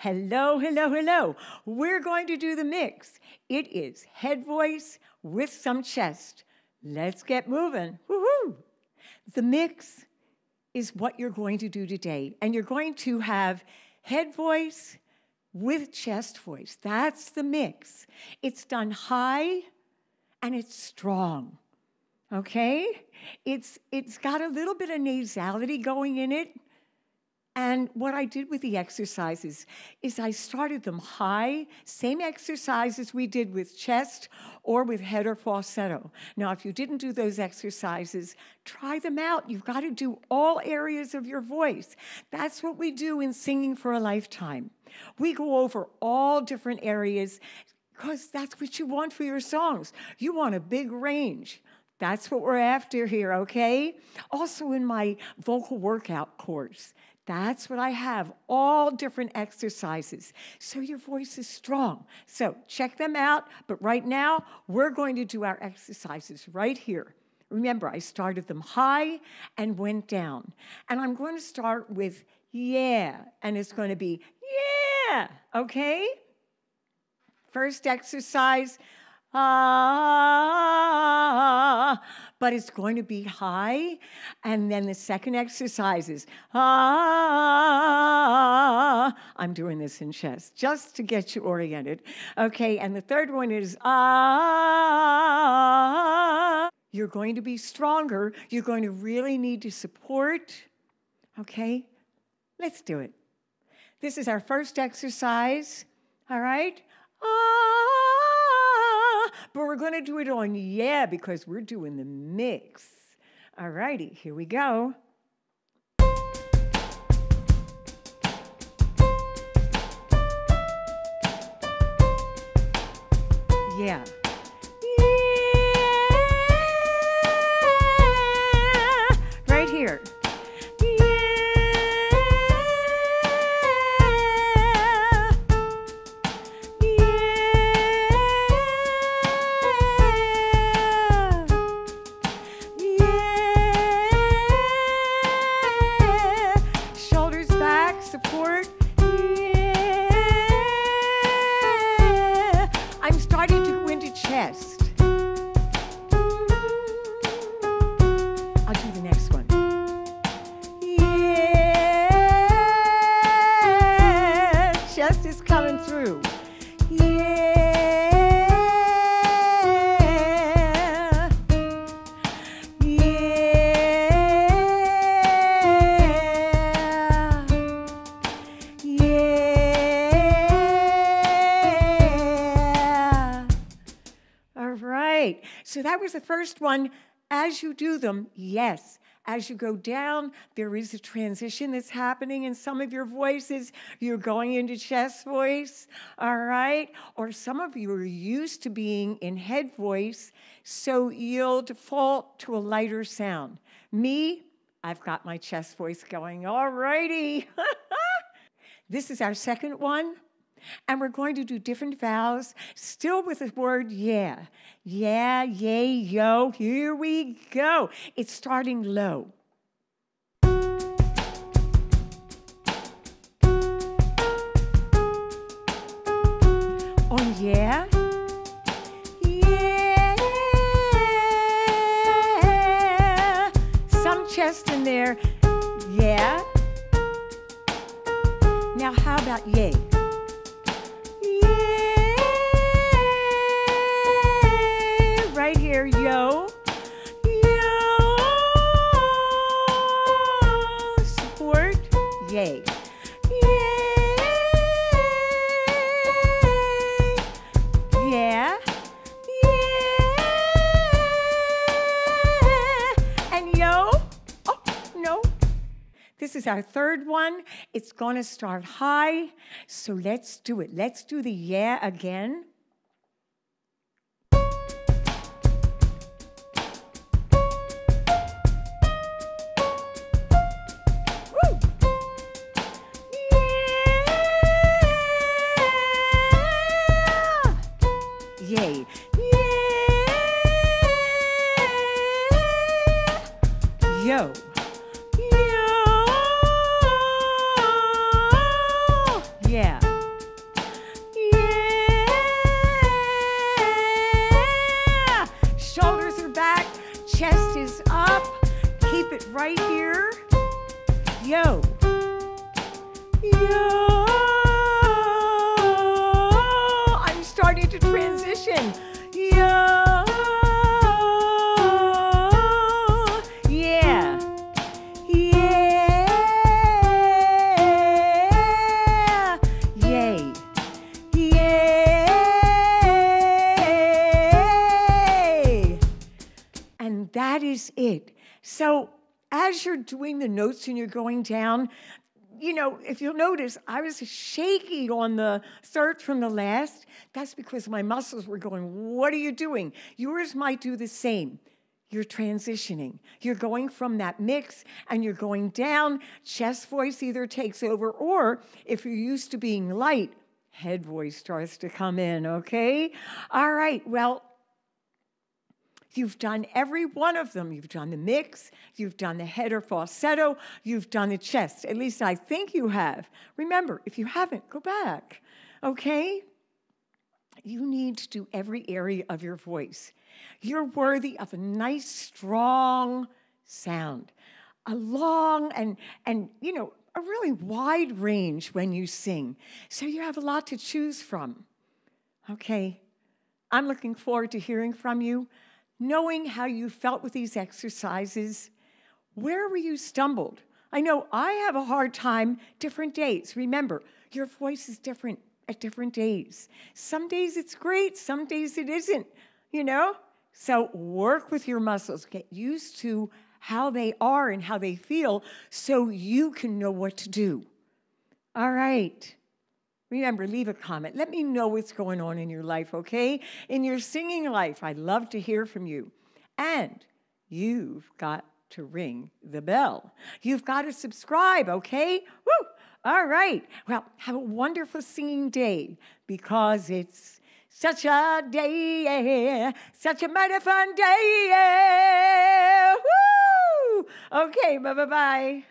Hello, hello, hello. We're going to do the mix. It is head voice with some chest. Let's get moving. Woohoo! The mix is what you're going to do today. And you're going to have head voice with chest voice. That's the mix. It's done high and it's strong. Okay? It's got a little bit of nasality going in it. And what I did with the exercises is I started them high, same exercises we did with chest or with head or falsetto. Now, if you didn't do those exercises, try them out. You've got to do all areas of your voice. That's what we do in Singing for a Lifetime. We go over all different areas because that's what you want for your songs. You want a big range. That's what we're after here, okay? Also in my vocal workout course, that's what I have, all different exercises, so your voice is strong. So check them out, but right now, we're going to do our exercises right here. Remember, I started them high and went down. And I'm going to start with yeah, and it's going to be yeah, okay? First exercise, but it's going to be high. And then the second exercise is I'm doing this in chest just to get you oriented. Okay, and the third one is You're going to be stronger. You're going to really need to support. Okay, let's do it. This is our first exercise, all right? But we're going to do it on yeah because we're doing the mix. All righty, here we go. Yeah. Yeah. Right here. Support. Yeah. I'm starting to go into chest. I'll do the next one. Yeah. Chest is coming through. Yeah. So that was the first one. As you do them, yes. As you go down, there is a transition that's happening in some of your voices. You're going into chest voice, all right? Or some of you are used to being in head voice, so you'll default to a lighter sound. Me, I've got my chest voice going, all righty. This is our second one. And we're going to do different vowels, still with the word yeah. Yeah, yay, yo, here we go. It's starting low. On yeah. Yeah. Some chest in there. Yeah. Now how about yay? Right here, yo, yo, support, yay, yay, yeah, yeah, and yo, oh, no. This is our third one. It's going to start high, so let's do it. Let's do the yeah again. Yay. Yeah. Yo. Yo. Yeah. right here. Yo. Yo. I'm starting to transition. Yo. Yeah. Yeah. Yay. Yay. And that is it. So as you're doing the notes and you're going down, you know, if you'll notice, I was shaky on the third from the last. That's because my muscles were going, what are you doing? Yours might do the same. You're transitioning. You're going from that mix and you're going down. Chest voice either takes over, or if you're used to being light, head voice starts to come in, okay? All right, well, you've done every one of them. You've done the mix, you've done the head or falsetto, you've done the chest. At least I think you have. Remember, if you haven't, go back, okay? You need to do every area of your voice. You're worthy of a nice, strong sound, a long and you know, a really wide range when you sing. So you have a lot to choose from, okay? I'm looking forward to hearing from you. Knowing how you felt with these exercises, where were you stumbled? I know I have a hard time different days. Remember, your voice is different at different days. Some days it's great, some days it isn't, you know? So work with your muscles, get used to how they are and how they feel so you can know what to do. All right. Remember, leave a comment. Let me know what's going on in your life, okay? In your singing life, I'd love to hear from you. And you've got to ring the bell. You've got to subscribe, okay? Woo! All right. Well, have a wonderful singing day, because it's such a day, yeah. Such a mighty fun day, yeah. Woo! Okay, bye-bye-bye.